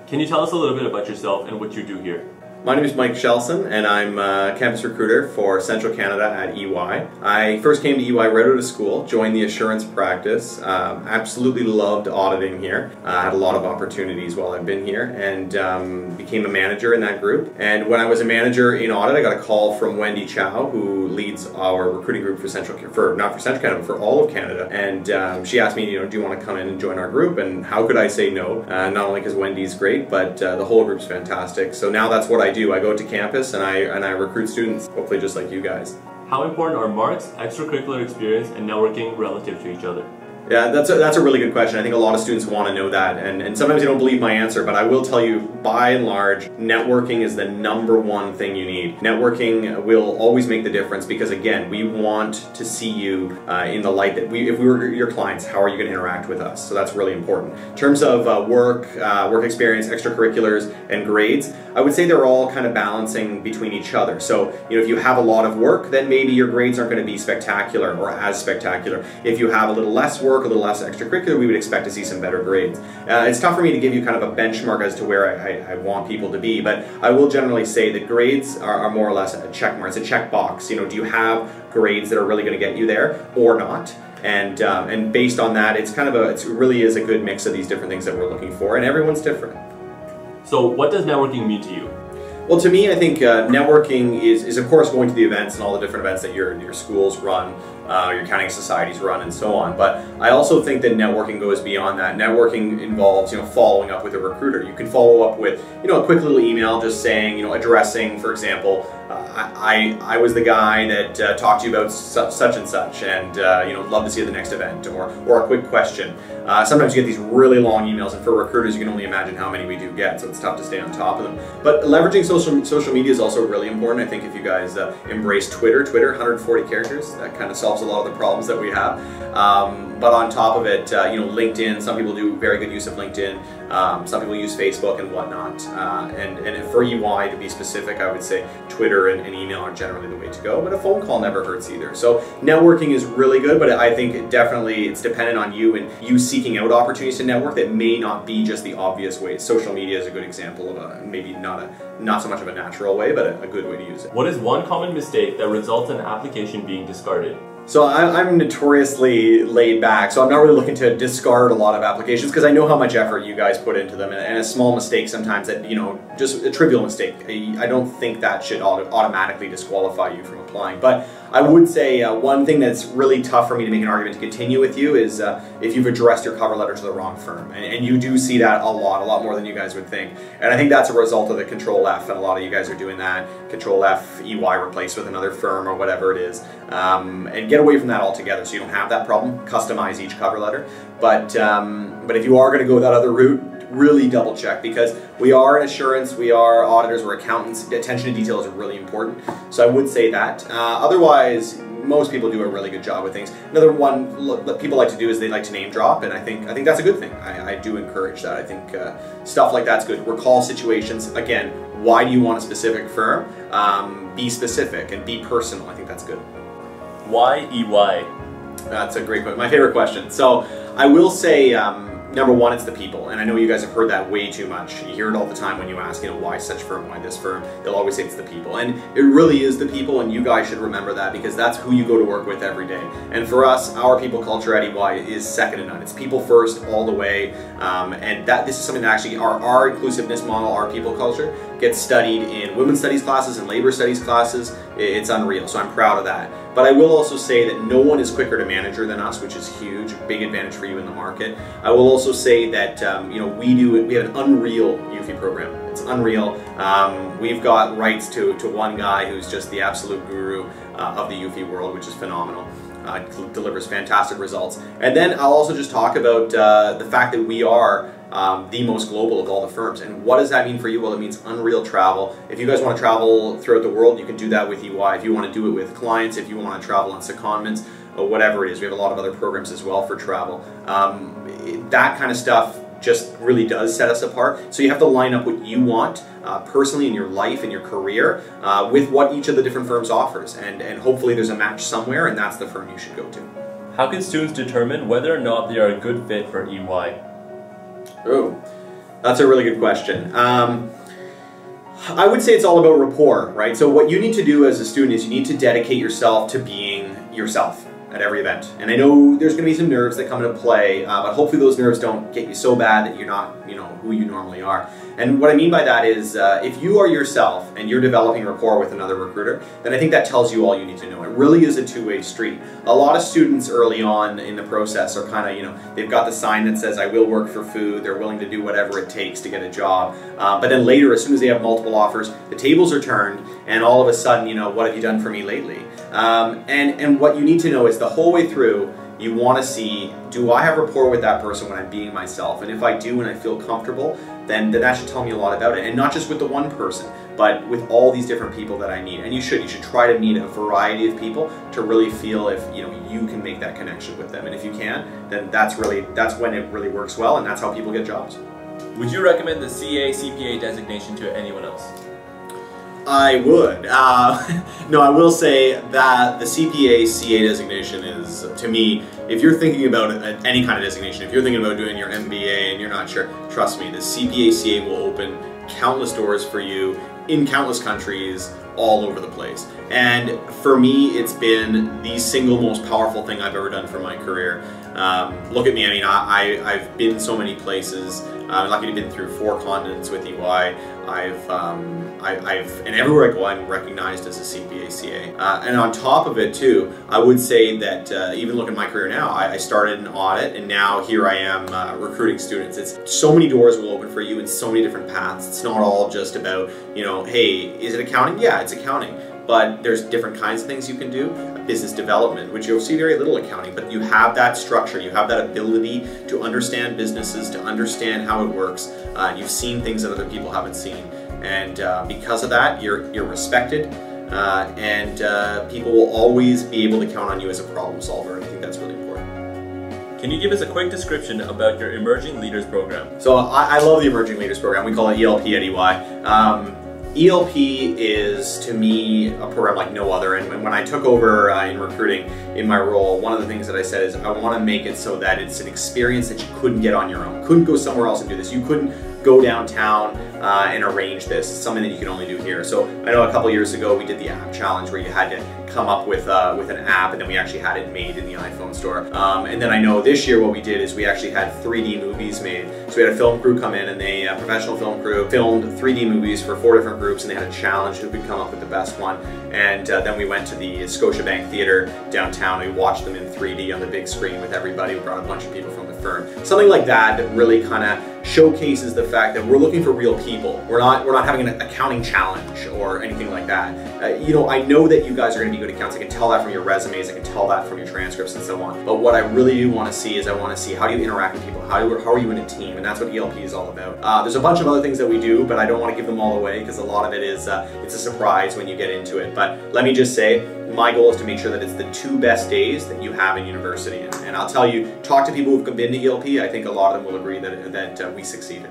Can you tell us a little bit about yourself and what you do here? My name is Michael Shelsen, and I'm a campus recruiter for Central Canada at EY. I first came to EY right out of school, joined the assurance practice, absolutely loved auditing here. I had a lot of opportunities while I've been here, and became a manager in that group. And when I was a manager in audit, I got a call from Wendy Chow, who leads our recruiting group for not for Central Canada, but for all of Canada. And she asked me, do you want to come in and join our group? And how could I say no? Not only because Wendy's great, but the whole group's fantastic. So now that's what I do. I go to campus and I recruit students, hopefully just like you guys. How important are marks, extracurricular experience, and networking relative to each other? Yeah, that's a really good question. I think a lot of students want to know that, and sometimes they don't believe my answer, but I will tell you, by and large, networking is the #1 thing you need. Networking will always make the difference because, again, we want to see you in the light that if we were your clients, how are you going to interact with us? So that's really important. In terms of work experience, extracurriculars, and grades, I would say they're all kind of balancing between each other. So, if you have a lot of work, then maybe your grades aren't going to be spectacular or as spectacular. If you have a little less work, a little less extracurricular, we would expect to see some better grades. It's tough for me to give you kind of a benchmark as to where I want people to be, but I will generally say that grades are more or less a check mark. It's a check box. Do you have grades that are really going to get you there or not? And based on that, it really is a good mix of these different things that we're looking for, and everyone's different. So what does networking mean to you? Well, to me, I think networking is of course going to the events and all the different events that your schools run, your accounting societies run, and so on. But I also think that networking goes beyond that. Networking involves, following up with a recruiter. You can follow up with, a quick little email just saying, addressing, for example, I was the guy that talked to you about such and such, and love to see you at the next event, or a quick question. Sometimes you get these really long emails, and for recruiters, you can only imagine how many we do get, so it's tough to stay on top of them. But leveraging social media is also really important. I think if you guys embrace Twitter, 140 characters, that kind of solves a lot of the problems that we have. But on top of it, LinkedIn, some people do very good use of LinkedIn. Some people use Facebook and whatnot. And for EY, to be specific, I would say Twitter and email are generally the way to go, but a phone call never hurts either. So networking is really good, but I think it's dependent on you and you seeking out opportunities to network that may not be just the obvious way. Social media is a good example of maybe not so much of a natural way, but a good way to use it. What is one common mistake that results in an application being discarded? So I'm notoriously laid back, so I'm not really looking to discard a lot of applications because I know how much effort you guys put into them, and a small mistake sometimes that, just a trivial mistake, I don't think that should automatically disqualify you from applying. But I would say one thing that's really tough for me to make an argument to continue with you is if you've addressed your cover letter to the wrong firm. And you do see that a lot more than you guys would think. And I think that's a result of the Control F, and a lot of you guys are doing that. Control F, EY replaced with another firm or whatever it is. And get away from that altogether so you don't have that problem. Customize each cover letter. But if you are going to go that other route, really double check, because we are in assurance, we are auditors, we're accountants. Attention to detail is really important. So I would say that. Otherwise, most people do a really good job with things. Another one that people like to do is they like to name drop, and I think that's a good thing. I do encourage that. I think stuff like that's good. Recall situations. Again, why do you want a specific firm? Be specific and be personal. I think that's good. Why EY? That's a great question. My favorite question. So I will say, #1, it's the people, and I know you guys have heard that way too much. You hear it all the time when you ask, why such firm, why this firm? They'll always say it's the people, and it really is the people, and you guys should remember that because that's who you go to work with every day. And for us, our people culture at EY is second to none. It's people first all the way, and this is something that actually our inclusiveness model, our people culture, gets studied in women's studies classes and labor studies classes. It's unreal, so I'm proud of that. But I will also say that no one is quicker to manager than us, which is huge, big advantage for you in the market. I will also say that we have an unreal UFI program. It's unreal. We've got rights to one guy who's just the absolute guru of the UFI world, which is phenomenal. Delivers fantastic results. And then I'll also just talk about the fact that we are the most global of all the firms. And what does that mean for you? Well, it means unreal travel. If you guys want to travel throughout the world, you can do that with EY. If you want to do it with clients, if you want to travel on secondments, or whatever it is, we have a lot of other programs as well for travel. That kind of stuff just really does set us apart. So you have to line up what you want personally in your life and your career with what each of the different firms offers. And hopefully there's a match somewhere, and that's the firm you should go to. How can students determine whether or not they are a good fit for EY? Oh, That's a really good question. I would say it's all about rapport, right? So what you need to do as a student is you need to dedicate yourself to being yourself at every event. And I know there's going to be some nerves that come into play, but hopefully those nerves don't get you so bad that you're not, who you normally are. And what I mean by that is if you are yourself and you're developing rapport with another recruiter, then I think that tells you all you need to know. It really is a two-way street. A lot of students early on in the process are kind of, they've got the sign that says, I will work for food, they're willing to do whatever it takes to get a job. But then later, as soon as they have multiple offers, the tables are turned, and all of a sudden, what have you done for me lately? And what you need to know is the whole way through, you want to see, do I have rapport with that person when I'm being myself? And if I do and I feel comfortable, then that should tell me a lot about it. And not just with the one person, but with all these different people that I meet. And you should try to meet a variety of people to really feel if you can make that connection with them. And if you can, then that's when it really works well, and that's how people get jobs. Would you recommend the CA-CPA designation to anyone else? I would. No, I will say that the CPA-CA designation is, to me, if you're thinking about any kind of designation, if you're thinking about doing your MBA and you're not sure, trust me, the CPA-CA will open countless doors for you in countless countries all over the place. And for me, it's been the single most powerful thing I've ever done for my career. Look at me, I mean, I've been so many places. I'm lucky to have been through 4 continents with EY. And everywhere I go, I'm recognized as a CPA-CA. And on top of it too, I would say that even looking at my career now, I started in audit, and now here I am recruiting students. It's so many doors will open for you in so many different paths. It's not all just about, hey, is it accounting? Yeah, it's accounting. But there's different kinds of things you can do. Business development, which you'll see very little accounting, but you have that structure, you have that ability to understand businesses, to understand how it works. You've seen things that other people haven't seen. And because of that, you're respected, and people will always be able to count on you as a problem solver, and I think that's really important. Can you give us a quick description about your Emerging Leaders program? So I love the Emerging Leaders program. We call it ELP at EY. ELP is, to me, a program like no other, and when I took over in recruiting in my role, one of the things that I said is I want to make it so that it's an experience that you couldn't get on your own. Couldn't go somewhere else and do this. You couldn't go downtown and arrange this. It's something that you can only do here. So I know a couple years ago we did the app challenge where you had to come up with an app, and then we actually had it made in the iPhone store. And then I know this year what we did is we actually had 3D movies made. So we had a film crew come in, and they, professional film crew, filmed 3D movies for 4 different groups, and they had a challenge who could come up with the best one. And then we went to the Scotiabank Theatre downtown. We watched them in 3D on the big screen with everybody. We brought a bunch of people from the firm. Something like that really kind of showcases the fact that we're looking for real people. We're not having an accounting challenge or anything like that. I know that you guys are going to be good accountants. I can tell that from your resumes. I can tell that from your transcripts and so on. But what I really do want to see is I want to see how do you interact with people? How are you in a team? And that's what ELP is all about. There's a bunch of other things that we do, but I don't want to give them all away because a lot of it is it's a surprise when you get into it. But let me just say, my goal is to make sure that it's the 2 best days that you have in university. And I'll tell you, talk to people who've been to ELP. I think a lot of them will agree that we succeeded.